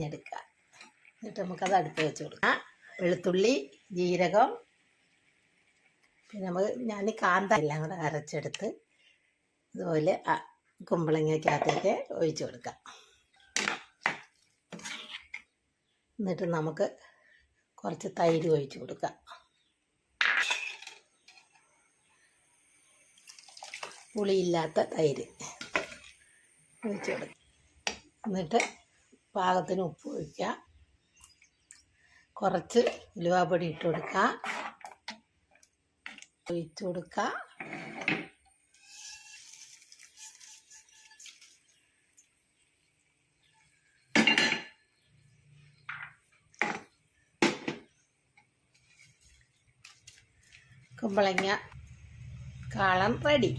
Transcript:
എടുക്കുക. എന്നിട്ട് നമുക്കത് അടുപ്പ് വെച്ച് കൊടുക്കാം. വെളുത്തുള്ളി, ജീരകം, പിന്നെ ഞാൻ കാന്ത എല്ലാം കൂടെ അരച്ചെടുത്ത് ഇതുപോലെ കുമ്പളങ്ങയ്ക്കകത്തേക്ക് ഒഴിച്ചു കൊടുക്കാം. എന്നിട്ട് നമുക്ക് കുറച്ച് തൈര് ഒഴിച്ച് കൊടുക്കാം. പുളിയില്ലാത്ത തൈര് ഒഴിച്ച് കൊടുക്കാം. എന്നിട്ട് പാകത്തിന് ഉപ്പ് ഒഴിക്കുക. കുറച്ച് ഉലുവാപ്പൊടി ഇട്ട് കൊടുക്കുക. ഒഴിച്ച് കൊടുക്കുക. കുമ്പളങ്ങ കാളൻ റെഡി.